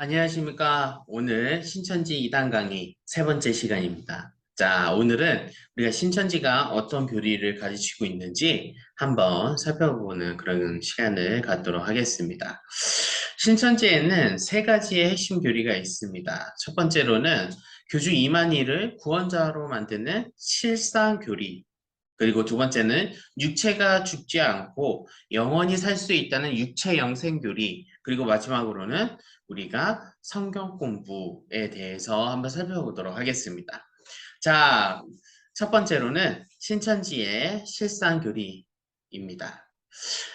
안녕하십니까. 오늘 신천지 2단 강의 세 번째 시간입니다. 자, 오늘은 우리가 신천지가 어떤 교리를 가지고 있는지 한번 살펴보는 그런 시간을 갖도록 하겠습니다. 신천지에는 세 가지의 핵심 교리가 있습니다. 첫 번째로는 교주 이만희를 구원자로 만드는 실상교리, 그리고 두 번째는 육체가 죽지 않고 영원히 살 수 있다는 육체 영생교리, 그리고 마지막으로는 우리가 성경 공부에 대해서 한번 살펴보도록 하겠습니다. 자, 첫 번째로는 신천지의 실상교리입니다.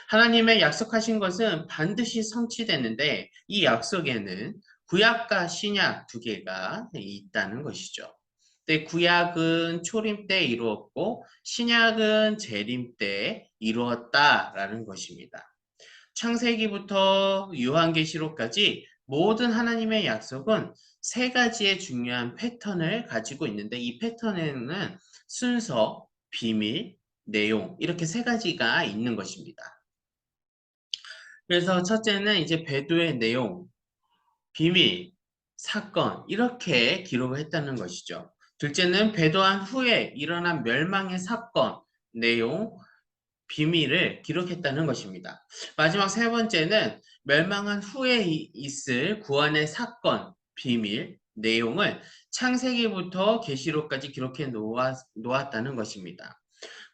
하나님의 약속하신 것은 반드시 성취되는데 이 약속에는 구약과 신약 두 개가 있다는 것이죠. 근데 구약은 초림 때 이루었고 신약은 재림 때 이루었다라는 것입니다. 창세기부터 요한계시록까지 모든 하나님의 약속은 세 가지의 중요한 패턴을 가지고 있는데 이 패턴에는 순서, 비밀, 내용 이렇게 세 가지가 있는 것입니다. 그래서 첫째는 이제 배도의 내용, 비밀, 사건 이렇게 기록을 했다는 것이죠. 둘째는 배도한 후에 일어난 멸망의 사건, 내용, 비밀을 기록했다는 것입니다. 마지막 세 번째는 멸망한 후에 있을 구원의 사건, 비밀, 내용을 창세기부터 계시록까지 기록해 놓았다는 것입니다.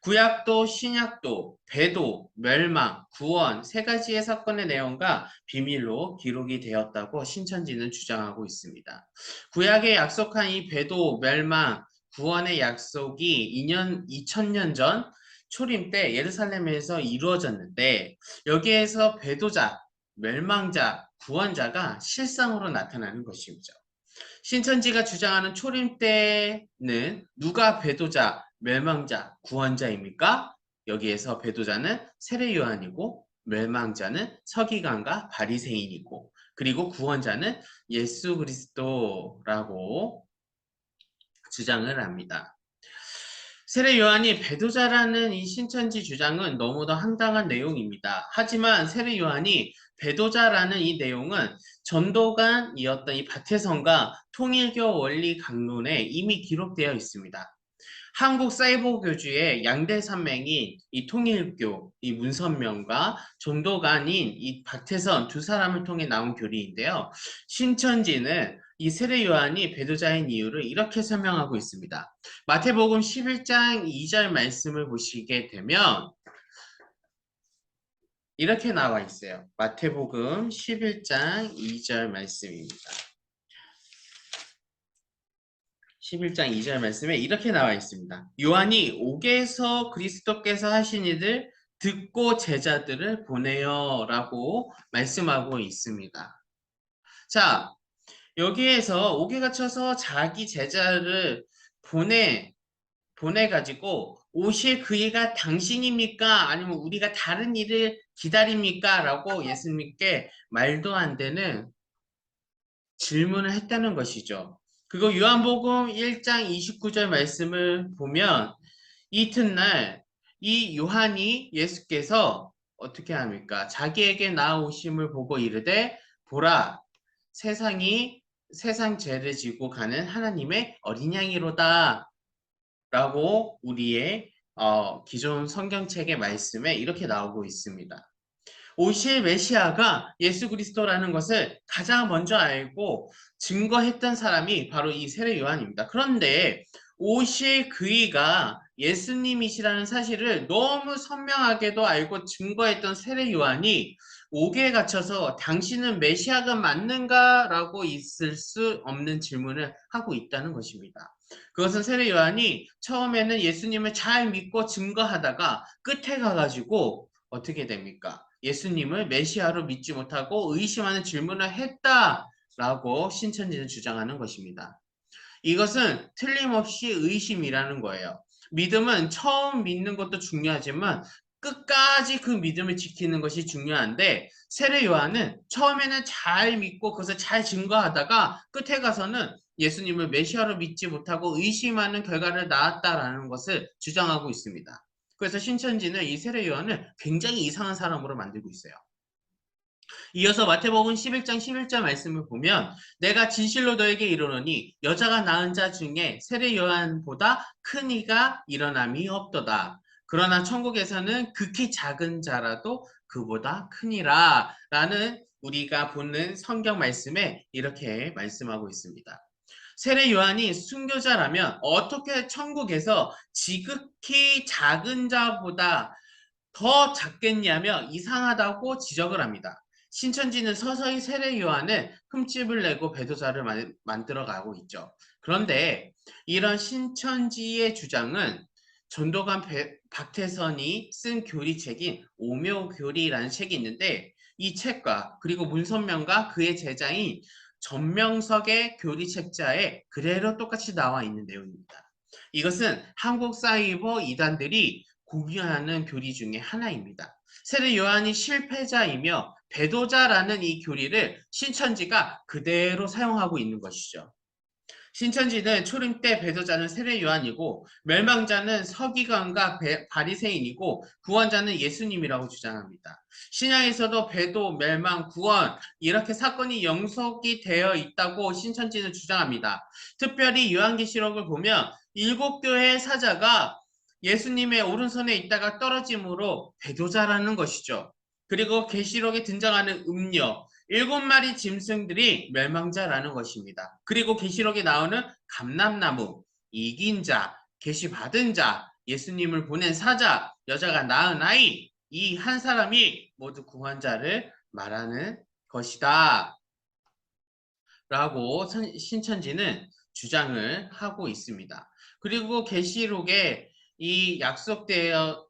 구약도 신약도 배도, 멸망, 구원 세 가지의 사건의 내용과 비밀로 기록이 되었다고 신천지는 주장하고 있습니다. 구약에 약속한 이 배도, 멸망, 구원의 약속이 2000년 전 초림 때 예루살렘에서 이루어졌는데 여기에서 배도자, 멸망자, 구원자가 실상으로 나타나는 것이죠. 신천지가 주장하는 초림 때는 누가 배도자, 멸망자, 구원자입니까? 여기에서 배도자는 세례 요한이고 멸망자는 서기관과 바리새인이고 그리고 구원자는 예수 그리스도라고 주장을 합니다. 세례 요한이 배도자라는 이 신천지 주장은 너무도 황당한 내용입니다. 하지만 세례 요한이 배도자라는 이 내용은 전도관이었던 이 박혜성과 통일교 원리 강론에 이미 기록되어 있습니다. 한국 사이버 교주의 양대 산맥인 이 통일교, 이 문선명과 전도관인 이 박태선 두 사람을 통해 나온 교리인데요. 신천지는 이 세례 요한이 배도자인 이유를 이렇게 설명하고 있습니다. 마태복음 11장 2절 말씀을 보시게 되면 이렇게 나와 있어요. 마태복음 11장 2절 말씀입니다. 11장 2절 말씀에 이렇게 나와 있습니다. 요한이 옥에서 그리스도께서 하신 일을 듣고 제자들을 보내요 라고 말씀하고 있습니다. 자, 여기에서 옥에 갇혀서 자기 제자를 보내가지고 오실 그이가 당신입니까? 아니면 우리가 다른 일을 기다립니까? 라고 예수님께 말도 안 되는 질문을 했다는 것이죠. 그리고 요한복음 1장 29절 말씀을 보면 이튿날 이 요한이 예수께서 어떻게 합니까? 자기에게 나오심을 보고 이르되 보라 세상 죄를 지고 가는 하나님의 어린 양이로다 라고 우리의 기존 성경책의 말씀에 이렇게 나오고 있습니다. 오실 메시아가 예수 그리스도라는 것을 가장 먼저 알고 증거했던 사람이 바로 이 세례 요한입니다. 그런데 오실 그이가 예수님이시라는 사실을 너무 선명하게도 알고 증거했던 세례 요한이 옥에 갇혀서 당신은 메시아가 맞는가? 라고 있을 수 없는 질문을 하고 있다는 것입니다. 그것은 세례 요한이 처음에는 예수님을 잘 믿고 증거하다가 끝에 가가지고 어떻게 됩니까? 예수님을 메시아로 믿지 못하고 의심하는 질문을 했다라고 신천지는 주장하는 것입니다. 이것은 틀림없이 의심이라는 거예요. 믿음은 처음 믿는 것도 중요하지만 끝까지 그 믿음을 지키는 것이 중요한데 세례 요한은 처음에는 잘 믿고 그것을 잘 증거하다가 끝에 가서는 예수님을 메시아로 믿지 못하고 의심하는 결과를 낳았다라는 것을 주장하고 있습니다. 그래서 신천지는 이 세례 요한을 굉장히 이상한 사람으로 만들고 있어요. 이어서 마태복음 11장 11절 말씀을 보면 내가 진실로 너에게 이르노니 여자가 낳은 자 중에 세례 요한보다 큰 이가 일어남이 없도다. 그러나 천국에서는 극히 작은 자라도 그보다 크니라 라는 우리가 보는 성경 말씀에 이렇게 말씀하고 있습니다. 세례 요한이 순교자라면 어떻게 천국에서 지극히 작은 자보다 더 작겠냐며 이상하다고 지적을 합니다. 신천지는 서서히 세례 요한을 흠집을 내고 배도자를 만들어 가고 있죠. 그런데 이런 신천지의 주장은 전도관 박태선이 쓴 교리책인 오묘교리라는 책이 있는데 이 책과 그리고 문선명과 그의 제자인 전명석의 교리책자에 그대로 똑같이 나와 있는 내용입니다. 이것은 한국 사이버 이단들이 공유하는 교리 중에 하나입니다. 세례 요한이 실패자이며 배도자라는 이 교리를 신천지가 그대로 사용하고 있는 것이죠. 신천지는 초림 때 배도자는 세례 요한이고 멸망자는 서기관과 바리새인이고 구원자는 예수님이라고 주장합니다. 신약에서도 배도, 멸망, 구원 이렇게 사건이 영속이 되어 있다고 신천지는 주장합니다. 특별히 요한계시록을 보면 7교회의 사자가 예수님의 오른손에 있다가 떨어짐으로 배도자라는 것이죠. 그리고 계시록에 등장하는 음녀, 7마리 짐승들이 멸망자라는 것입니다. 그리고 계시록에 나오는 감람나무, 이긴 자, 계시 받은 자, 예수님을 보낸 사자, 여자가 낳은 아이, 이 한 사람이 모두 구원자를 말하는 것이다. 라고 신천지는 주장을 하고 있습니다. 그리고 계시록에 이 약속대로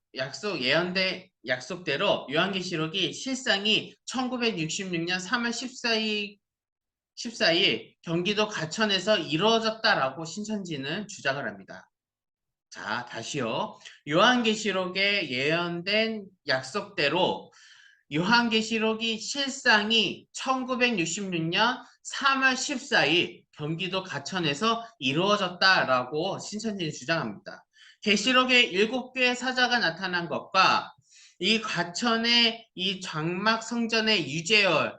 요한계시록이 실상이 1966년 3월 14일 경기도 가천에서 이루어졌다라고 신천지는 주장을 합니다. 자, 다시요. 요한계시록에 예언된 약속대로 요한계시록이 실상이 1966년 3월 14일 경기도 가천에서 이루어졌다라고 신천지는 주장합니다. 계시록에 7개의 사자가 나타난 것과 이 가천의 이 장막 성전의 유재열,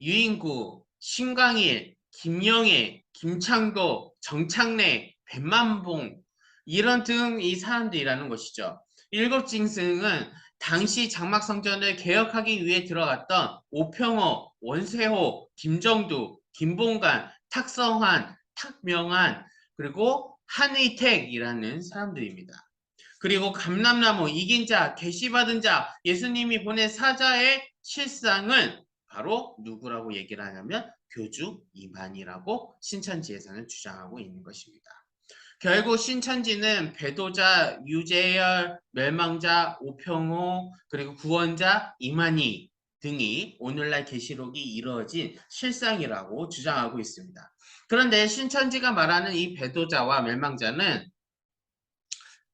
유인구, 신광일, 김영애, 김창도, 정창래, 백만봉 이런 등 이 사람들이라는 것이죠. 7짐승은 당시 장막성전을 개혁하기 위해 들어갔던 오평호, 원세호, 김정두, 김봉관, 탁성환, 탁명한 그리고 한의택이라는 사람들입니다. 그리고 감람나무, 이긴 자, 계시받은 자, 예수님이 보낸 사자의 실상은 바로 누구라고 얘기를 하냐면 교주 이만희라고 신천지에서는 주장하고 있는 것입니다. 결국 신천지는 배도자, 유재열, 멸망자, 오평호, 그리고 구원자 이만희 등이 오늘날 계시록이 이루어진 실상이라고 주장하고 있습니다. 그런데 신천지가 말하는 이 배도자와 멸망자는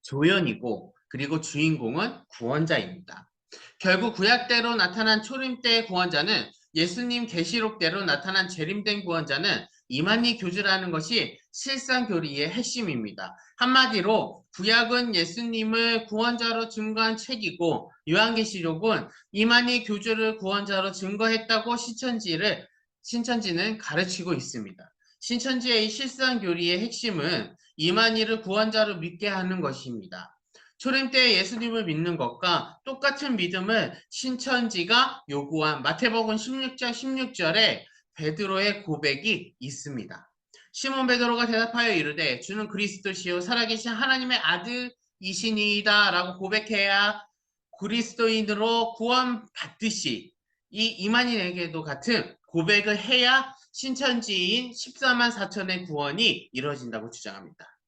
조연이고 그리고 주인공은 구원자입니다. 결국 구약대로 나타난 초림 때의 구원자는 예수님 계시록대로 나타난 재림된 구원자는 이만희 교주라는 것이 실상 교리의 핵심입니다. 한마디로 구약은 예수님을 구원자로 증거한 책이고 요한계시록은 이만희 교주를 구원자로 증거했다고 신천지는 가르치고 있습니다. 신천지의 실상 교리의 핵심은 이만희를 구원자로 믿게 하는 것입니다. 초림 때 예수님을 믿는 것과 똑같은 믿음을 신천지가 요구한 마태복음 16장 16절에 베드로의 고백이 있습니다. 시몬 베드로가 대답하여 이르되 주는 그리스도시요 살아계신 하나님의 아들이시니이다 라고 고백해야 그리스도인으로 구원받듯이 이 이만희에게도 같은 고백을 해야 신천지인 14만 4천의 구원이 이루어진다고 주장합니다.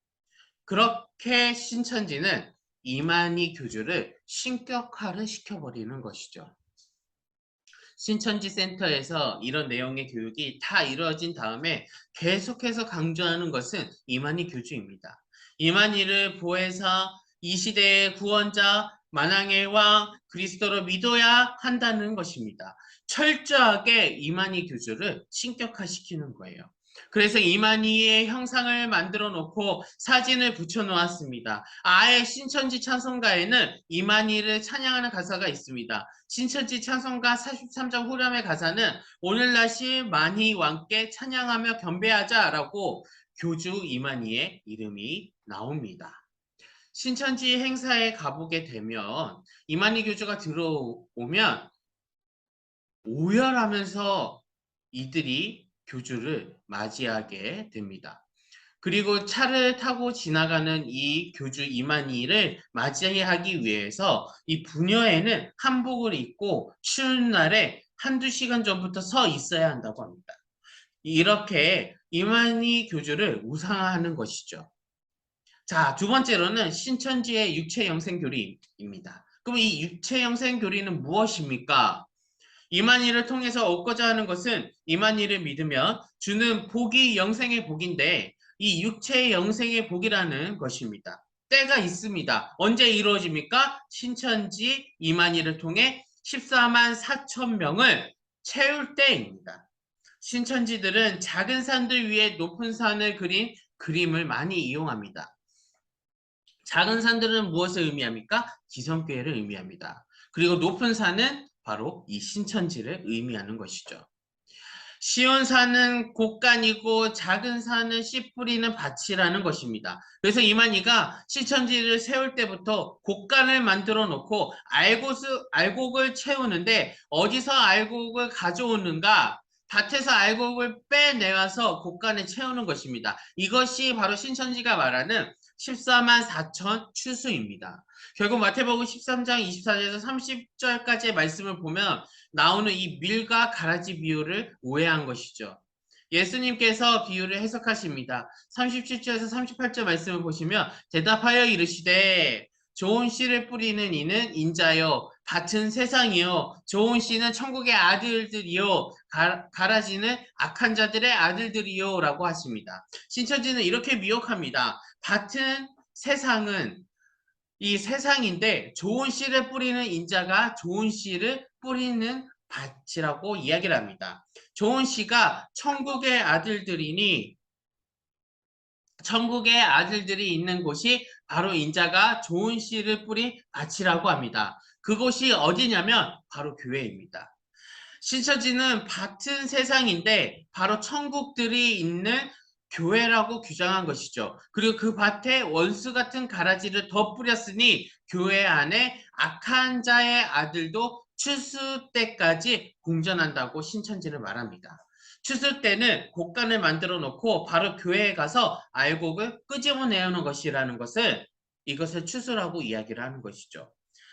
그렇게 신천지는 이만희 교주를 신격화를 시켜버리는 것이죠. 신천지 센터에서 이런 내용의 교육이 다 이루어진 다음에 계속해서 강조하는 것은 이만희 교주입니다. 이만희를 보혜사, 이 시대의 구원자, 만왕의 왕, 그리스도로 믿어야 한다는 것입니다. 철저하게 이만희 교주를 신격화시키는 거예요. 그래서 이만희의 형상을 만들어 놓고 사진을 붙여 놓았습니다. 아예 신천지 찬송가에는 이만희를 찬양하는 가사가 있습니다. 신천지 찬송가 43장 후렴의 가사는 오늘날씨 만희 왕께 찬양하며 경배하자라고 교주 이만희의 이름이 나옵니다. 신천지 행사에 가보게 되면 이만희 교주가 들어오면 오열하면서 이들이 교주를 맞이하게 됩니다. 그리고 차를 타고 지나가는 이 교주 이만희를 맞이하기 위해서 이 부녀에는 한복을 입고 추운 날에 한두 시간 전부터 서 있어야 한다고 합니다. 이렇게 이만희 교주를 우상화하는 것이죠. 자, 두 번째로는 신천지의 육체영생교리입니다. 그럼 이 육체영생교리는 무엇입니까? 이만희를 통해서 얻고자 하는 것은 이만희를 믿으면 주는 복이 영생의 복인데 이 육체의 영생의 복이라는 것입니다. 때가 있습니다. 언제 이루어집니까? 신천지 이만희를 통해 14만 4천 명을 채울 때입니다. 신천지들은 작은 산들 위에 높은 산을 그린 그림을 많이 이용합니다. 작은 산들은 무엇을 의미합니까? 기성교회를 의미합니다. 그리고 높은 산은 바로 이 신천지를 의미하는 것이죠. 시온산은 곡간이고 작은 산은 씨 뿌리는 밭이라는 것입니다. 그래서 이만희가 신천지를 세울 때부터 곡간을 만들어 놓고 알곡을 채우는데 어디서 알곡을 가져오는가? 밭에서 알곡을 빼내와서 곡간에 채우는 것입니다. 이것이 바로 신천지가 말하는 14만 4천 추수입니다. 결국 마태복음 13장 24절에서 30절까지의 말씀을 보면 나오는 이 밀과 가라지 비유를 오해한 것이죠. 예수님께서 비유를 해석하십니다. 37절에서 38절 말씀을 보시면 대답하여 이르시되 좋은 씨를 뿌리는 이는 인자요 밭은 세상이요 좋은 씨는 천국의 아들들이요 가라지는 악한 자들의 아들들이요 라고 하십니다. 신천지는 이렇게 미혹합니다. 밭은 세상은 이 세상인데 좋은 씨를 뿌리는 인자가 좋은 씨를 뿌리는 밭이라고 이야기를 합니다. 좋은 씨가 천국의 아들들이니 천국의 아들들이 있는 곳이 바로 인자가 좋은 씨를 뿌린 밭이라고 합니다. 그곳이 어디냐면 바로 교회입니다. 신천지는 밭은 세상인데 바로 천국들이 있는 교회라고 규정한 것이죠. 그리고 그 밭에 원수 같은 가라지를 더 뿌렸으니 교회 안에 악한 자의 아들도 추수 때까지 공전한다고 신천지를 말합니다. 추수 때는 곡간을 만들어 놓고 바로 교회에 가서 알곡을 끄집어내는 것이라는 것을 이것을 추수라고 이야기를 하는 것이죠.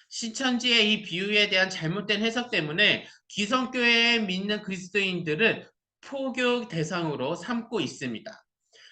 신천지의 이 비유에 대한 잘못된 해석 때문에 기성교회에 믿는 그리스도인들을 포교 대상으로 삼고 있습니다.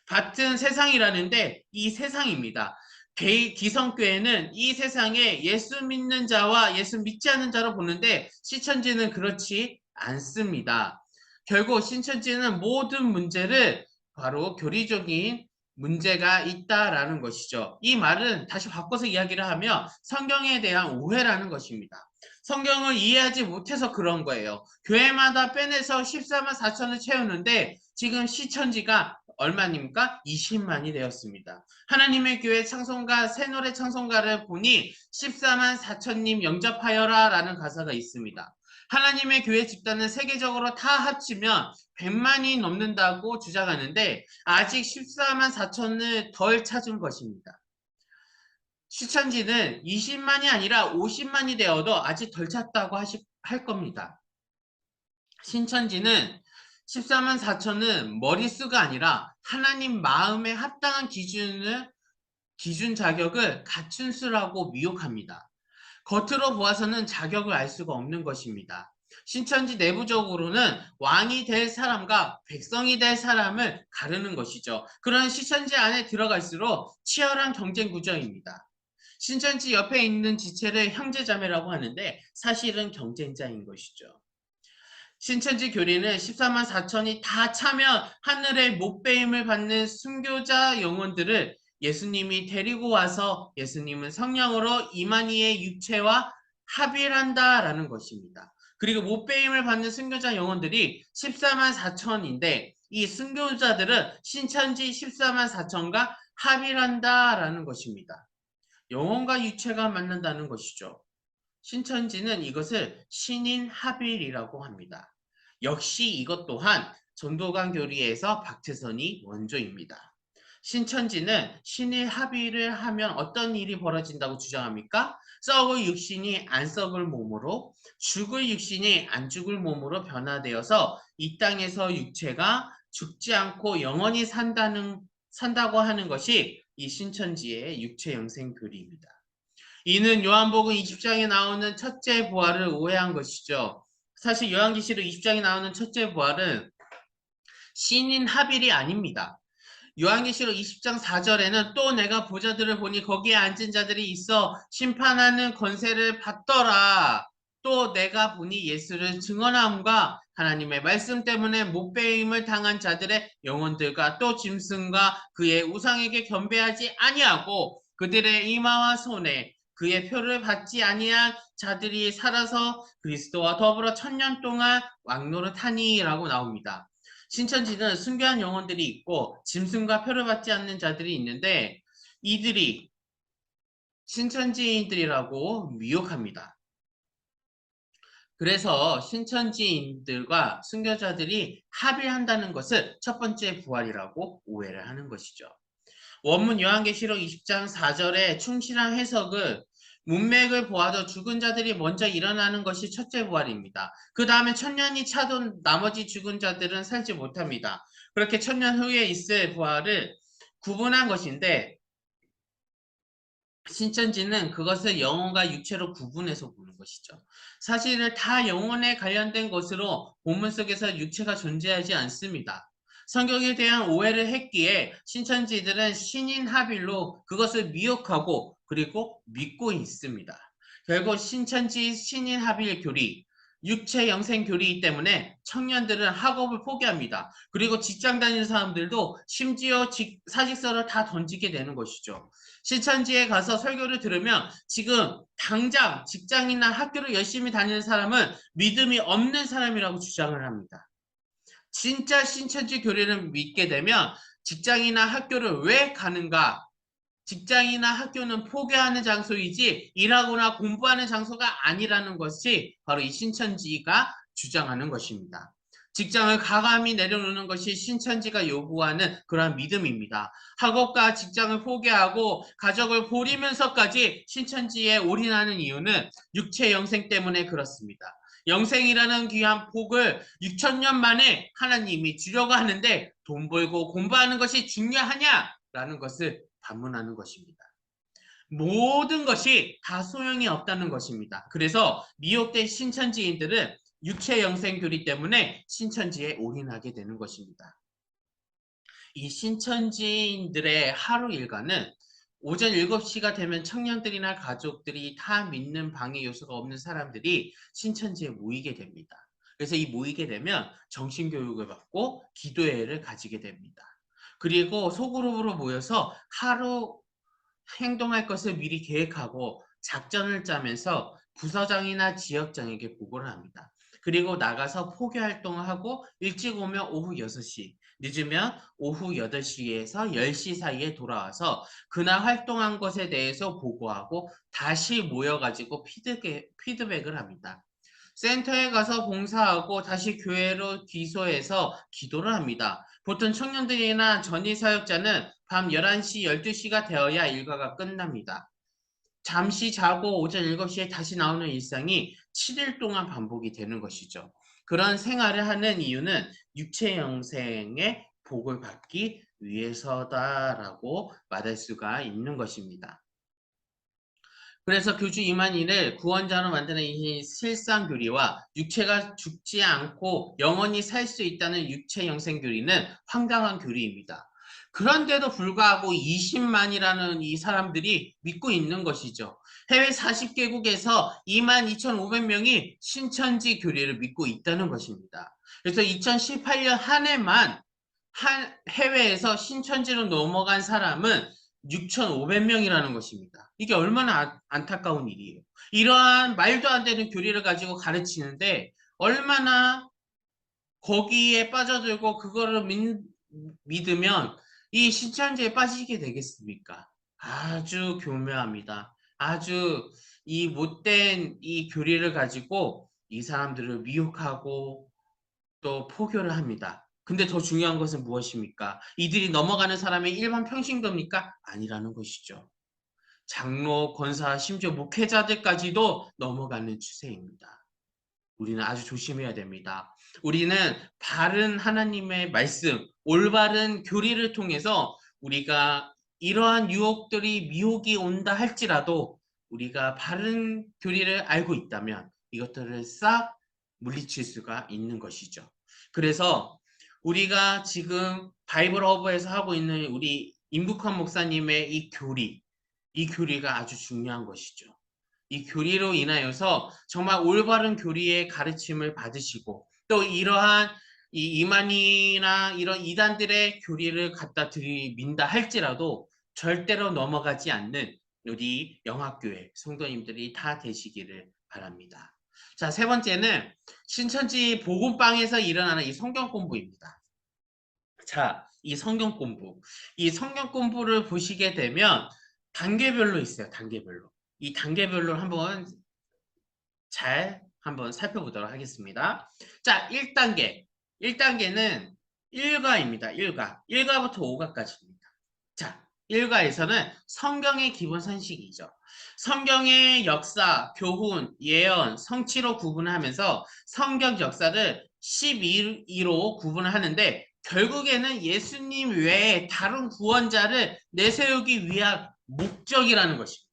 밭은 세상이라는데 이 세상입니다. 기성교회는 이 세상에 예수 믿는 자와 예수 믿지 않는 자로 보는데 신천지는 그렇지 않습니다. 결국 신천지는 모든 문제를 바로 교리적인 문제가 있다라는 것이죠. 이 말은 다시 바꿔서 이야기를 하면 성경에 대한 오해라는 것입니다. 성경을 이해하지 못해서 그런 거예요. 교회마다 빼내서 14만 4천을 채우는데 지금 시천지가 얼마입니까? 20만이 되었습니다. 하나님의 교회 찬송가 새노래 찬송가를 보니 14만 4천님 영접하여라 라는 가사가 있습니다. 하나님의 교회 집단은 세계적으로 다 합치면 100만이 넘는다고 주장하는데 아직 14만 4천을 덜 찾은 것입니다. 시천지는 20만이 아니라 50만이 되어도 아직 덜 찾다고 할 겁니다. 신천지는 14만 4천은 머릿수가 아니라 하나님 마음에 합당한 기준 자격을 갖춘 수라고 미혹합니다. 겉으로 보아서는 자격을 알 수가 없는 것입니다. 신천지 내부적으로는 왕이 될 사람과 백성이 될 사람을 가르는 것이죠. 그런 신천지 안에 들어갈수록 치열한 경쟁 구조입니다. 신천지 옆에 있는 지체를 형제자매라고 하는데 사실은 경쟁자인 것이죠. 신천지 교리는 14만 4천이 다 차면 하늘의 못배임을 받는 순교자 영혼들을 예수님이 데리고 와서 예수님은 성령으로 이만희의 육체와 합일한다라는 것입니다. 그리고 못배임을 받는 순교자 영혼들이 14만 4천인데 이 순교자들은 신천지 14만 4천과 합의를 한다라는 것입니다. 영혼과 육체가 만난다는 것이죠. 신천지는 이것을 신인합일이라고 합니다. 역시 이것 또한 전도관 교리에서 박태선이 원조입니다. 신천지는 신일합의를 하면 어떤 일이 벌어진다고 주장합니까? 썩을 육신이 안 썩을 몸으로, 죽을 육신이 안 죽을 몸으로 변화되어서 이 땅에서 육체가 죽지 않고 영원히 산다고 하는 것이 이 신천지의 육체 영생 교리입니다. 이는 요한복음 20장에 나오는 첫째 부활을 오해한 것이죠. 사실 요한계시록 20장에 나오는 첫째 부활은 신인 합일이 아닙니다. 요한계시록 20장 4절에는 또 내가 보자들을 보니 거기에 앉은 자들이 있어 심판하는 권세를 받더라. 또 내가 보니 예수를 증언함과 하나님의 말씀 때문에 못배임을 당한 자들의 영혼들과 또 짐승과 그의 우상에게 겸비하지 아니하고 그들의 이마와 손에 그의 표를 받지 아니한 자들이 살아서 그리스도와 더불어 1000년 동안 왕노릇하니라고 나옵니다. 신천지는 순교한 영혼들이 있고 짐승과 표를 받지 않는 자들이 있는데 이들이 신천지인들이라고 미혹합니다. 그래서 신천지인들과 순교자들이 합의한다는 것을 첫 번째 부활이라고 오해를 하는 것이죠. 원문 요한계시록 20장 4절의 충실한 해석은 문맥을 보아도 죽은 자들이 먼저 일어나는 것이 첫째 부활입니다. 그 다음에 1000년이 차도 나머지 죽은 자들은 살지 못합니다. 그렇게 1000년 후에 있을 부활을 구분한 것인데 신천지는 그것을 영혼과 육체로 구분해서 보는 것이죠. 사실은 다 영혼에 관련된 것으로 본문 속에서 육체가 존재하지 않습니다. 성경에 대한 오해를 했기에 신천지들은 신인합일로 그것을 미혹하고 그리고 믿고 있습니다. 결국 신천지 신인합일 교리, 육체 영생 교리이기 때문에 청년들은 학업을 포기합니다. 그리고 직장 다니는 사람들도 심지어 사직서를 다 던지게 되는 것이죠. 신천지에 가서 설교를 들으면 지금 당장 직장이나 학교를 열심히 다니는 사람은 믿음이 없는 사람이라고 주장을 합니다. 진짜 신천지 교리를 믿게 되면 직장이나 학교를 왜 가는가? 직장이나 학교는 포기하는 장소이지 일하거나 공부하는 장소가 아니라는 것이 바로 이 신천지가 주장하는 것입니다. 직장을 과감히 내려놓는 것이 신천지가 요구하는 그러한 믿음입니다. 학업과 직장을 포기하고 가족을 버리면서까지 신천지에 올인하는 이유는 육체 영생 때문에 그렇습니다. 영생이라는 귀한 복을 6천년 만에 하나님이 주려고 하는데 돈 벌고 공부하는 것이 중요하냐라는 것을 반문하는 것입니다. 모든 것이 다 소용이 없다는 것입니다. 그래서 미혹된 신천지인들은 육체 영생 교리 때문에 신천지에 올인하게 되는 것입니다. 이 신천지인들의 하루 일과는 오전 7시가 되면 청년들이나 가족들이 다 믿는 방해 요소가 없는 사람들이 신천지에 모이게 됩니다. 그래서 이 모이게 되면 정신교육을 받고 기도회를 가지게 됩니다. 그리고 소그룹으로 모여서 하루 행동할 것을 미리 계획하고 작전을 짜면서 부서장이나 지역장에게 보고를 합니다. 그리고 나가서 포교 활동을 하고 일찍 오면 오후 6시, 늦으면 오후 8시에서 10시 사이에 돌아와서 그날 활동한 것에 대해서 보고하고 다시 모여가지고 피드백을 합니다. 센터에 가서 봉사하고 다시 교회로 귀소해서 기도를 합니다. 보통 청년들이나 전이 사역자는 밤 11시, 12시가 되어야 일과가 끝납니다. 잠시 자고 오전 7시에 다시 나오는 일상이 7일 동안 반복이 되는 것이죠. 그런 생활을 하는 이유는 육체 영생의 복을 받기 위해서다라고 말할 수가 있는 것입니다. 그래서 교주 이만희를 구원자로 만드는 이 실상 교리와 육체가 죽지 않고 영원히 살 수 있다는 육체 영생 교리는 황당한 교리입니다. 그런데도 불구하고 20만이라는 이 사람들이 믿고 있는 것이죠. 해외 40개국에서 22,500명이 신천지 교리를 믿고 있다는 것입니다. 그래서 2018년 한 해만 해외에서 신천지로 넘어간 사람은 6,500명이라는 것입니다. 이게 얼마나 안타까운 일이에요. 이러한 말도 안 되는 교리를 가지고 가르치는데 얼마나 거기에 빠져들고 그거를 믿으면 이 신천지에 빠지게 되겠습니까? 아주 교묘합니다. 아주 이 못된 이 교리를 가지고 이 사람들을 미혹하고 또 포교를 합니다. 근데 더 중요한 것은 무엇입니까? 이들이 넘어가는 사람의 일반 평신도입니까? 아니라는 것이죠. 장로, 권사, 심지어 목회자들까지도 넘어가는 추세입니다. 우리는 아주 조심해야 됩니다. 우리는 바른 하나님의 말씀, 올바른 교리를 통해서 우리가 이러한 유혹들이 미혹이 온다 할지라도 우리가 바른 교리를 알고 있다면 이것들을 싹 물리칠 수가 있는 것이죠. 그래서 우리가 지금 바이블 허브에서 하고 있는 우리 임국환 목사님의 이 교리가 아주 중요한 것이죠. 이 교리로 인하여서 정말 올바른 교리의 가르침을 받으시고 또 이러한 이 이만희나 이런 이단들의 교리를 갖다 들이민다 할지라도 절대로 넘어가지 않는 우리 영학교회 성도님들이 다 되시기를 바랍니다. 자, 세 번째는 신천지 복음방에서 일어나는 이 성경 공부입니다. 자, 이 성경 공부. 이 성경 공부를 보시게 되면 단계별로 있어요. 단계별로. 이 단계별로 한번 잘 한번 살펴보도록 하겠습니다. 자, 1단계. 1단계는 1가입니다. 1가. 1가부터 5가까지입니다. 자, 1가에서는 성경의 기본 산식이죠. 성경의 역사, 교훈, 예언, 성취로 구분하면서 성경 역사를 12로 구분을 하는데 결국에는 예수님 외에 다른 구원자를 내세우기 위한 목적이라는 것입니다.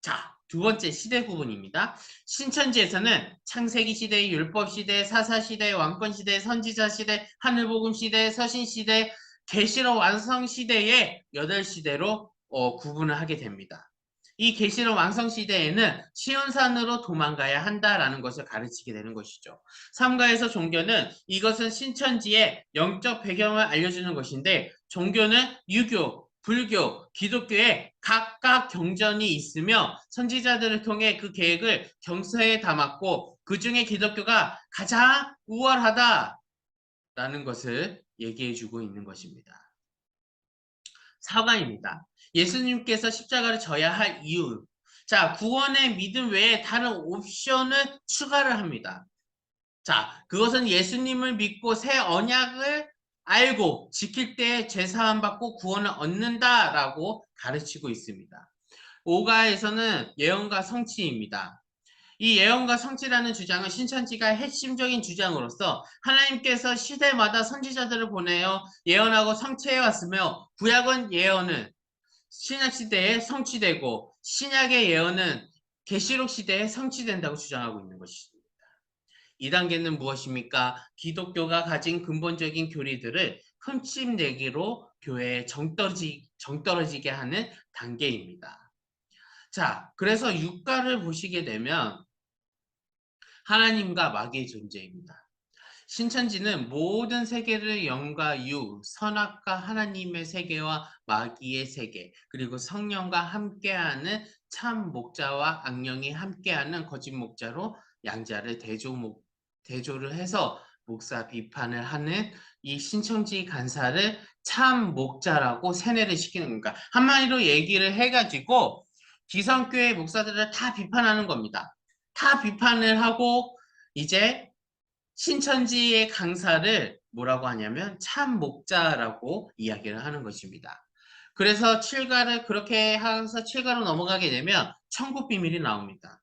자, 두 번째 시대 구분입니다. 신천지에서는 창세기 시대, 율법 시대, 사사 시대, 왕권 시대, 선지자 시대, 하늘복음 시대, 서신 시대, 계시록 완성 시대의 8시대로 구분을 하게 됩니다. 이 계시록 완성 시대에는 시온산으로 도망가야 한다라는 것을 가르치게 되는 것이죠. 3가에서 종교는 이것은 신천지의 영적 배경을 알려주는 것인데 종교는 유교, 불교, 기독교에 각각 경전이 있으며 선지자들을 통해 그 계획을 경서에 담았고 그 중에 기독교가 가장 우월하다라는 것을 얘기해주고 있는 것입니다. 4가입니다. 예수님께서 십자가를 져야 할 이유. 자, 구원의 믿음 외에 다른 옵션을 추가를 합니다. 자, 그것은 예수님을 믿고 새 언약을 알고 지킬 때 죄사함 받고 구원을 얻는다라고 가르치고 있습니다. 5가에서는 예언과 성취입니다. 이 예언과 성취라는 주장은 신천지가 핵심적인 주장으로서 하나님께서 시대마다 선지자들을 보내어 예언하고 성취해 왔으며 구약은 예언은 신약 시대에 성취되고 신약의 예언은 계시록 시대에 성취된다고 주장하고 있는 것입니다. 2단계는 무엇입니까? 기독교가 가진 근본적인 교리들을 흠집내기로 교회에 정떨어지게 하는 단계입니다. 자, 그래서 6가를 보시게 되면 하나님과 마귀의 존재입니다. 신천지는 모든 세계를 영과 유, 선악과 하나님의 세계와 마귀의 세계, 그리고 성령과 함께하는 참 목자와 악령이 함께하는 거짓 목자로 양자를 대조를 해서 목사 비판을 하는 이 신천지 간사를 참 목자라고 세뇌를 시키는 겁니다. 한마디로 얘기를 해가지고 기성교회 목사들을 다 비판하는 겁니다. 다 비판을 하고 이제 신천지의 강사를 뭐라고 하냐면 참 목자라고 이야기를 하는 것입니다. 그래서 7가를 그렇게 해서 7가로 넘어가게 되면 천국 비밀이 나옵니다.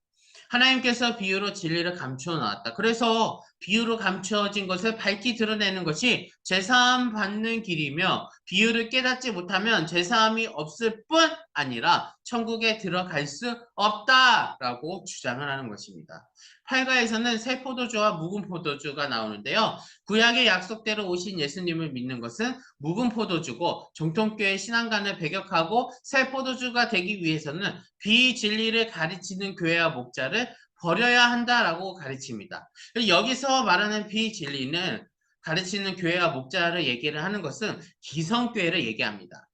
하나님께서 비유로 진리를 감추어 놨다. 그래서 비유로 감추어진 것을 밝히 드러내는 것이 제사함 받는 길이며 비유를 깨닫지 못하면 제사함이 없을 뿐 아니라 천국에 들어갈 수 없다라고 주장을 하는 것입니다. 8가에서는 새 포도주와 묵은 포도주가 나오는데요. 구약의 약속대로 오신 예수님을 믿는 것은 묵은 포도주고 정통교회 신앙관을 배격하고 새 포도주가 되기 위해서는 비진리를 가르치는 교회와 목자를 버려야 한다라고 가르칩니다. 여기서 말하는 비진리는 가르치는 교회와 목자를 얘기를 하는 것은 기성교회를 얘기합니다.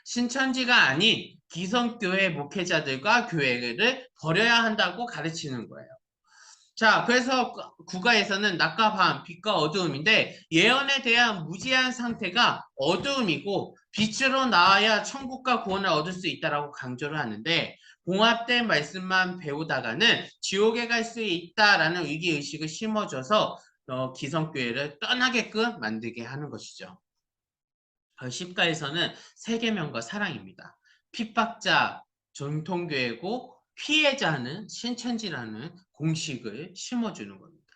신천지가 아닌 기성교회 목회자들과 교회를 버려야 한다고 가르치는 거예요. 자, 그래서 국가에서는 낮과 밤, 빛과 어두움인데 예언에 대한 무지한 상태가 어두움이고 빛으로 나와야 천국과 구원을 얻을 수 있다라고 강조를 하는데 봉합된 말씀만 배우다가는 지옥에 갈 수 있다라는 위기의식을 심어줘서 기성교회를 떠나게끔 만들게 하는 것이죠. 십가에서는 세계명과 사랑입니다. 핍박자 전통교회고 피해자는 신천지라는 공식을 심어주는 겁니다.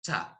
자,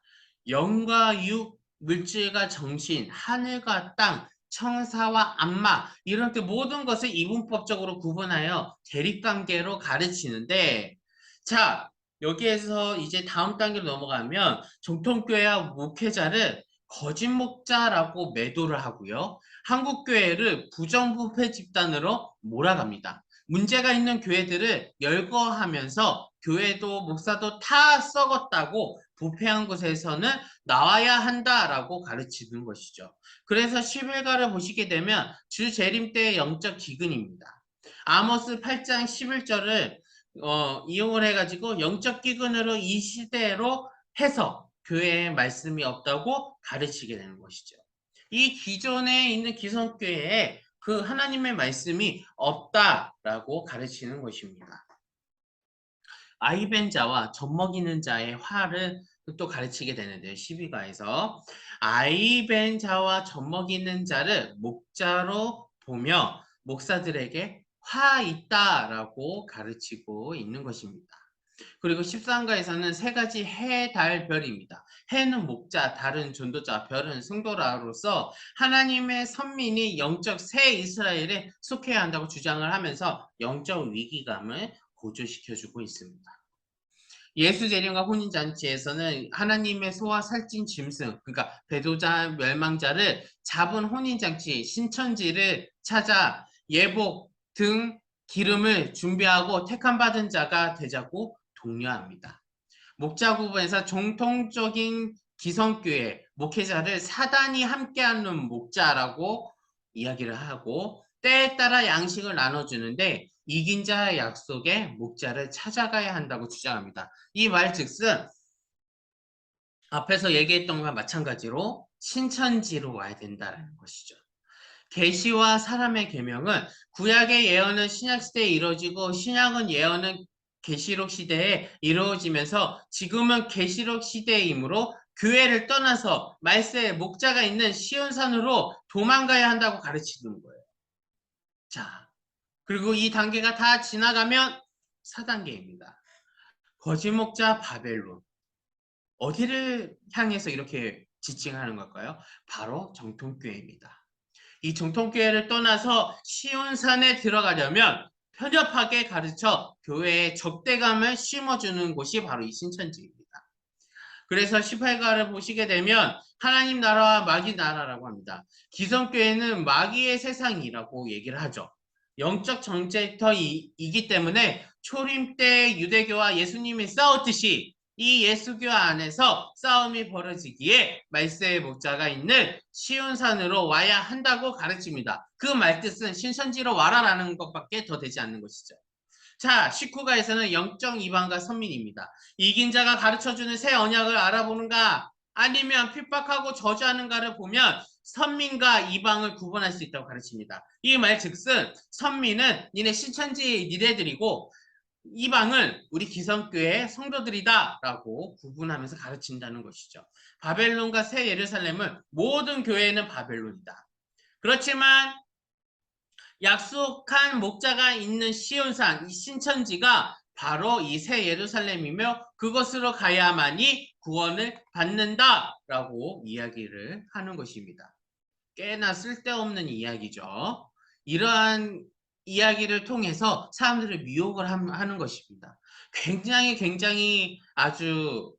영과 육, 물질과 정신, 하늘과 땅, 청사와 안마 이렇게 모든 것을 이분법적으로 구분하여 대립관계로 가르치는데 자, 여기에서 이제 다음 단계로 넘어가면 정통교회와 목회자를 거짓 목자라고 매도를 하고요. 한국교회를 부정부패 집단으로 몰아갑니다. 문제가 있는 교회들을 열거하면서 교회도 목사도 다 썩었다고 부패한 곳에서는 나와야 한다라고 가르치는 것이죠. 그래서 11가를 보시게 되면 주 재림 때의 영적 기근입니다. 아모스 8장 11절을 이용을 해가지고 영적 기근으로 이 시대로 해서 교회에 말씀이 없다고 가르치게 되는 것이죠. 이 기존에 있는 기성교회에 그 하나님의 말씀이 없다라고 가르치는 것입니다. 아이벤 자와 젖먹이는 자의 화를 또 가르치게 되는데요. 12가에서 아이벤 자와 젖먹이는 자를 목자로 보며 목사들에게 화 있다라고 가르치고 있는 것입니다. 그리고 13가에서는 세 가지 해, 달, 별입니다. 해는 목자, 달은 전도자, 별은 승도라로서 하나님의 선민이 영적 새 이스라엘에 속해야 한다고 주장을 하면서 영적 위기감을 고조시켜주고 있습니다. 예수 재림과 혼인잔치에서는 하나님의 소와 살찐 짐승, 그러니까 배도자, 멸망자를 잡은 혼인잔치, 신천지를 찾아 예복 등 기름을 준비하고 택함받은 자가 되자고 독려합니다. 목자 구분에서 정통적인 기성교회, 목회자를 사단이 함께하는 목자라고 이야기를 하고 때에 따라 양식을 나눠주는데 이긴 자의 약속에 목자를 찾아가야 한다고 주장합니다. 이 말 즉슨 앞에서 얘기했던 것과 마찬가지로 신천지로 와야 된다는 것이죠. 계시와 사람의 계명은 구약의 예언은 신약 시대에 이루어지고 신약은 예언은 계시록 시대에 이루어지면서 지금은 계시록 시대이므로 교회를 떠나서 말세의 목자가 있는 시온산으로 도망가야 한다고 가르치는 거예요. 자, 그리고 이 단계가 다 지나가면 4단계입니다. 거짓 목자 바벨론. 어디를 향해서 이렇게 지칭하는 걸까요? 바로 정통교회입니다. 이 정통교회를 떠나서 시온산에 들어가려면 편협하게 가르쳐 교회에 적대감을 심어주는 곳이 바로 이 신천지입니다. 그래서 18가를 보시게 되면 하나님 나라와 마귀 나라라고 합니다. 기성교회는 마귀의 세상이라고 얘기를 하죠. 영적 전쟁터이기 때문에 초림 때 유대교와 예수님이 싸웠듯이 이 예수교 안에서 싸움이 벌어지기에 말세의 목자가 있는 시온산으로 와야 한다고 가르칩니다. 그 말뜻은 신천지로 와라라는 것밖에 더 되지 않는 것이죠. 자, 19가에서는 영적 이방과 선민입니다. 이긴 자가 가르쳐주는 새 언약을 알아보는가 아니면 핍박하고 저주하는가를 보면 선민과 이방을 구분할 수 있다고 가르칩니다. 이 말 즉슨 선민은 니네 신천지 니네들이고 이방은 우리 기성교회 성도들이다 라고 구분하면서 가르친다는 것이죠. 바벨론과 새 예루살렘은 모든 교회는 바벨론이다. 그렇지만 약속한 목자가 있는 시온산, 이 신천지가 바로 이 새 예루살렘이며 그것으로 가야만이 구원을 받는다라고 이야기를 하는 것입니다. 꽤나 쓸데없는 이야기죠. 이러한 이야기를 통해서 사람들을 미혹을 하는 것입니다. 굉장히 아주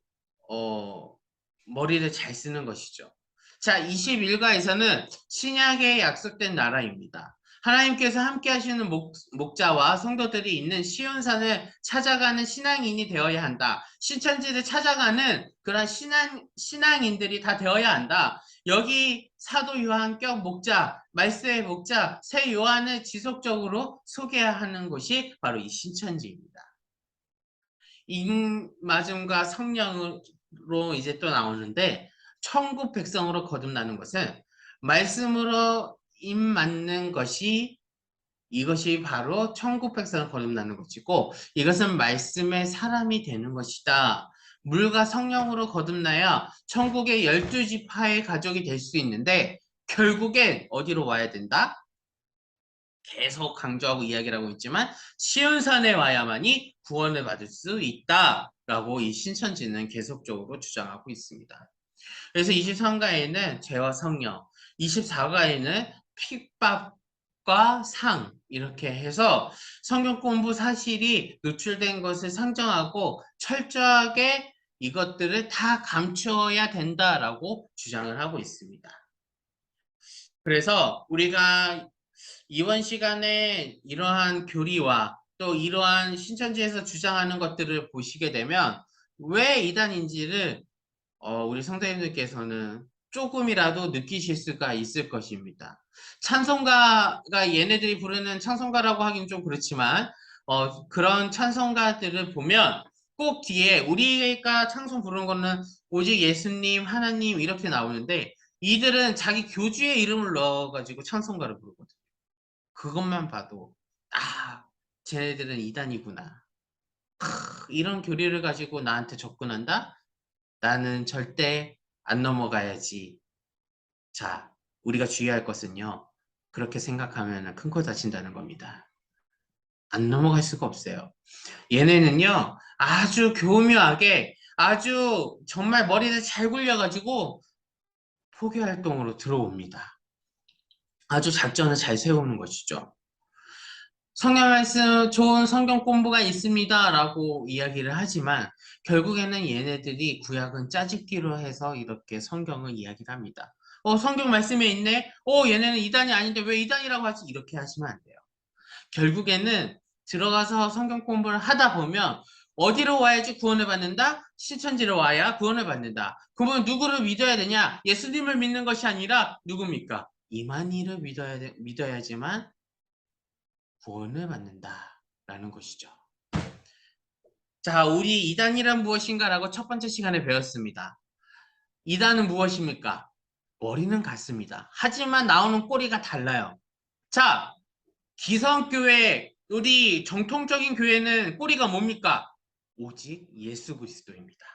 머리를 잘 쓰는 것이죠. 자, 21가에서는 신약에 약속된 나라입니다. 하나님께서 함께 하시는 목자와 성도들이 있는 시온산을 찾아가는 신앙인이 되어야 한다. 신천지를 찾아가는 그런 신앙인들이 다 되어야 한다. 여기 사도 요한격 목자, 말세의 목자, 새 요한을 지속적으로 소개하는 곳이 바로 이 신천지입니다. 입맞음과 성령으로 이제 또 나오는데 천국 백성으로 거듭나는 것은 말씀으로 입맞는 것이 이것이 바로 천국 백성을 거듭나는 것이고 이것은 말씀의 사람이 되는 것이다. 물과 성령으로 거듭나야 천국의 12지파의 가족이 될 수 있는데 결국엔 어디로 와야 된다? 계속 강조하고 이야기를 하고 있지만 시온산에 와야만이 구원을 받을 수 있다라고 이 신천지는 계속적으로 주장하고 있습니다. 그래서 23가에는 죄와 성령, 24가에는 핍박과 상 이렇게 해서 성경 공부 사실이 노출된 것을 상정하고 철저하게 이것들을 다 감추어야 된다라고 주장을 하고 있습니다. 그래서 우리가 이번 시간에 이러한 교리와 또 이러한 신천지에서 주장하는 것들을 보시게 되면 왜 이단인지를 우리 성도님들께서는 조금이라도 느끼실 수가 있을 것입니다. 찬송가가 얘네들이 부르는 찬송가라고 하긴 좀 그렇지만 그런 찬송가들을 보면 꼭 뒤에 우리가 찬송 부르는 거는 오직 예수님, 하나님 이렇게 나오는데 이들은 자기 교주의 이름을 넣어가지고 찬송가를 부르거든요. 그것만 봐도 쟤네들은 이단이구나. 이런 교리를 가지고 나한테 접근한다? 나는 절대 안 넘어가야지. 자, 우리가 주의할 것은요. 그렇게 생각하면 큰 코 다친다는 겁니다. 안 넘어갈 수가 없어요. 얘네는요. 아주 교묘하게 아주 정말 머리를 잘 굴려가지고 포교 활동으로 들어옵니다. 아주 작전을 잘 세우는 것이죠. 성경 말씀 좋은 성경 공부가 있습니다라고 이야기를 하지만 결국에는 얘네들이 구약은 짜집기로 해서 이렇게 성경을 이야기를 합니다. 성경 말씀에 있네. 얘네는 이단이 아닌데 왜 이단이라고 하지? 이렇게 하시면 안 돼요. 결국에는 들어가서 성경 공부를 하다 보면 어디로 와야지 구원을 받는다? 신천지로 와야 구원을 받는다. 그러면 누구를 믿어야 되냐? 예수님을 믿는 것이 아니라 누굽니까? 이만희를 믿어야지만 구원을 받는다라는 것이죠. 자, 우리 이단이란 무엇인가라고 첫 번째 시간에 배웠습니다. 이단은 무엇입니까? 머리는 같습니다. 하지만 나오는 꼬리가 달라요. 자, 기성교회, 우리 정통적인 교회는 꼬리가 뭡니까? 오직 예수 그리스도입니다.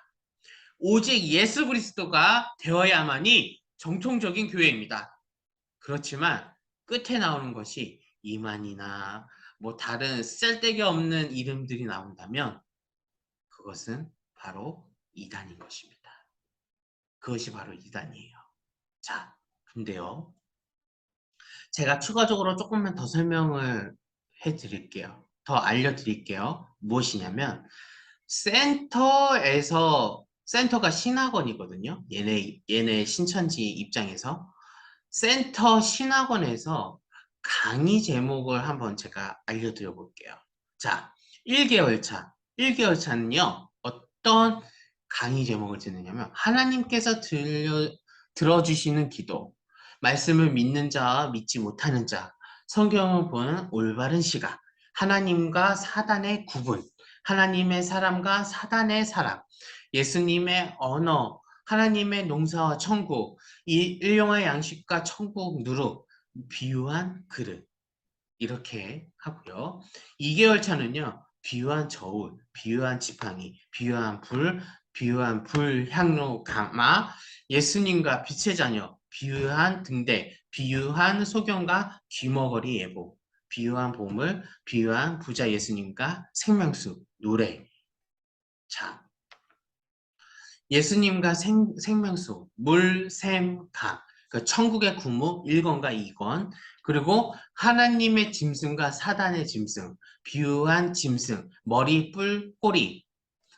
오직 예수 그리스도가 되어야만이 정통적인 교회입니다. 그렇지만 끝에 나오는 것이 이만이나 뭐 다른 쓸데기 없는 이름들이 나온다면 그것은 바로 이단인 것입니다. 그것이 바로 이단이에요. 자, 근데요. 제가 추가적으로 조금만 더 설명을 해드릴게요. 더 알려드릴게요. 무엇이냐면 센터가 신학원이거든요. 얘네 신천지 입장에서 센터 신학원에서 강의 제목을 한번 제가 알려드려 볼게요. 자, 1개월 차. 1개월 차는요, 어떤 강의 제목을 듣느냐면, 하나님께서 들어주시는 기도, 말씀을 믿는 자와 믿지 못하는 자, 성경을 보는 올바른 시각, 하나님과 사단의 구분, 하나님의 사람과 사단의 사람, 예수님의 언어, 하나님의 농사와 천국, 이 일용할 양식과 천국 누룩, 비유한 그릇 이렇게 하고요. 2개월 차는요. 비유한 저울, 비유한 지팡이, 비유한 불, 향로, 가마, 예수님과 빛의 자녀, 비유한 등대, 비유한 소경과 귀머거리 예보, 비유한 보물, 비유한 부자 예수님과 생명수, 노래. 자, 예수님과 생명수, 물, 샘, 강, 그 천국의 구무 1권과 2권, 그리고 하나님의 짐승과 사단의 짐승, 비유한 짐승, 머리, 뿔, 꼬리.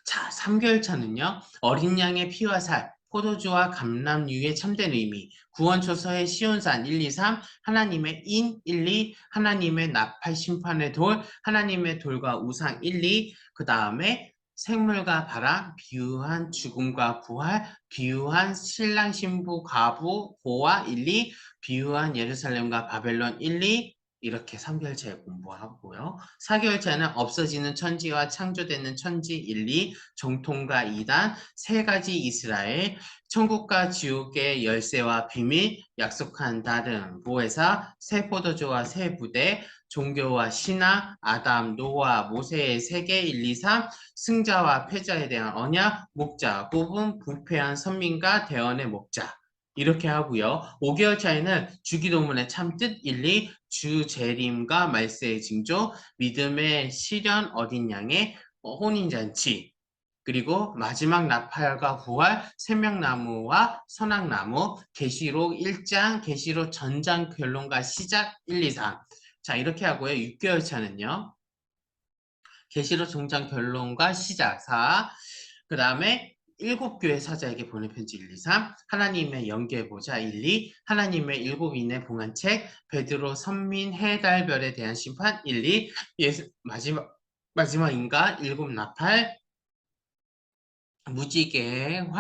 자, 3개월 차는요, 어린 양의 피와 살, 포도주와 감람류의 참된 의미, 구원초서의 시온산 1, 2, 3, 하나님의 인 1, 2, 하나님의 나팔 심판의 돌, 하나님의 돌과 우상 1, 2, 그 다음에 생물과 바람, 비유한 죽음과 부활, 비유한 신랑 신부 과부 고아 1, 2, 비유한 예루살렘과 바벨론 1, 2, 이렇게 3개월차에 공부하고요. 4개월차는 없어지는 천지와 창조되는 천지 1, 2, 정통과 2단, 세 가지 이스라엘, 천국과 지옥의 열쇠와 비밀, 약속한 다른 보혜사, 새 포도주와 새 부대, 종교와 신앙, 아담, 노아, 모세의 세계 1, 2, 3, 승자와 패자에 대한 언약, 목자, 구분, 부패한 선민과 대언의 목자. 이렇게 하고요. 5개월 차에는 주기도문의 참뜻 1, 2, 주 재림과 말세의 징조, 믿음의 실현 어린 양의 혼인잔치, 그리고 마지막 나팔과 부활, 생명나무와 선악나무, 계시록 1장, 계시록 전장 결론과 시작 1, 2, 3. 자, 이렇게 하고요. 6개월 차는요. 계시록 종장 결론과 시작 4. 그 다음에 7교회 사자에게 보낸 편지 1, 2, 3. 하나님의 연계보자 1, 2. 하나님의 7인의 봉안책, 베드로 선민 해달별에 대한 심판 1, 2. 마지막 인가 7나팔, 무지개의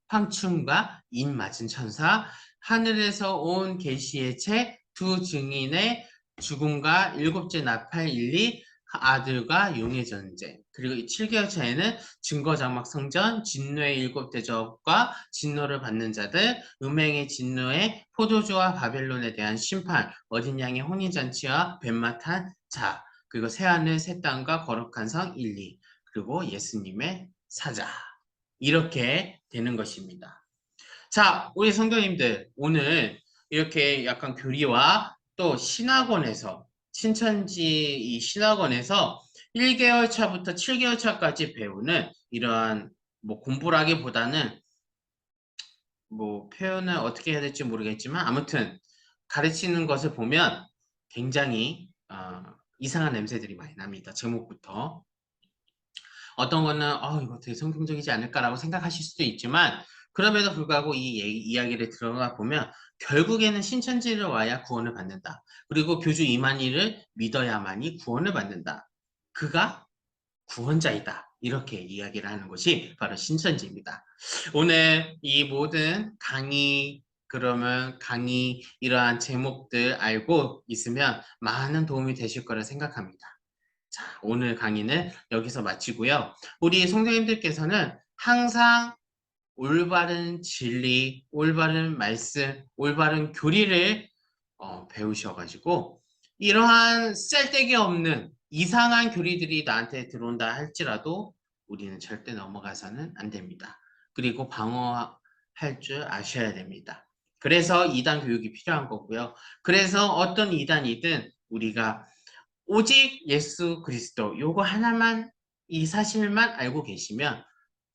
황충과 인 맞은 천사, 하늘에서 온 계시의 책, 두 증인의 죽음과 7째 나팔 1, 2, 아들과 용의 전쟁. 그리고 7개월 차에는 증거장막 성전, 진노의 7대접과 진노를 받는 자들, 음행의 진노의 포도주와 바벨론에 대한 심판, 어린 양의 혼인잔치와 뱀맛한 자, 그리고 새하늘 새 땅과 거룩한 성 1, 2, 그리고 예수님의 사자. 이렇게 되는 것입니다. 자, 우리 성도님들, 오늘 이렇게 약간 교리와 또 신학원에서, 신천지 이 신학원에서 1개월 차부터 7개월 차까지 배우는 이러한 뭐 공부라기보다는 뭐 표현을 어떻게 해야 될지 모르겠지만 아무튼 가르치는 것을 보면 굉장히 이상한 냄새들이 많이 납니다. 제목부터. 어떤 거는 이거 되게 성경적이지 않을까라고 생각하실 수도 있지만 그럼에도 불구하고 이 이야기를 들어가 보면 결국에는 신천지를 와야 구원을 받는다. 그리고 교주 이만희를 믿어야만이 구원을 받는다. 그가 구원자이다. 이렇게 이야기를 하는 것이 바로 신천지입니다. 오늘 이 모든 강의 이러한 제목들 알고 있으면 많은 도움이 되실 거라 생각합니다. 자, 오늘 강의는 여기서 마치고요. 우리 성도님들께서는 항상 올바른 진리, 올바른 말씀, 올바른 교리를 배우셔가지고 이러한 쓸데기 없는 이상한 교리들이 나한테 들어온다 할지라도 우리는 절대 넘어가서는 안 됩니다. 그리고 방어할 줄 아셔야 됩니다. 그래서 이단 교육이 필요한 거고요. 그래서 어떤 이단이든 우리가 오직 예수 그리스도 요거 하나만 이 사실만 알고 계시면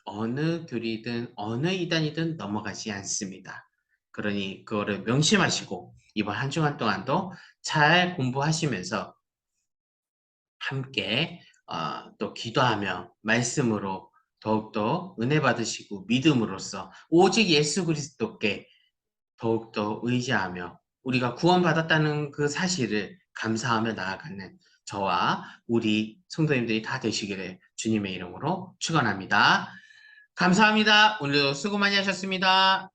어느 교리든 어느 이단이든 넘어가지 않습니다. 그러니 그거를 명심하시고 이번 한 주간 동안도 잘 공부하시면서 함께 또 기도하며 말씀으로 더욱더 은혜 받으시고 믿음으로써 오직 예수 그리스도께 더욱더 의지하며 우리가 구원받았다는 그 사실을 감사하며 나아가는 저와 우리 성도님들이 다 되시기를 주님의 이름으로 축원합니다. 감사합니다. 오늘도 수고 많이 하셨습니다.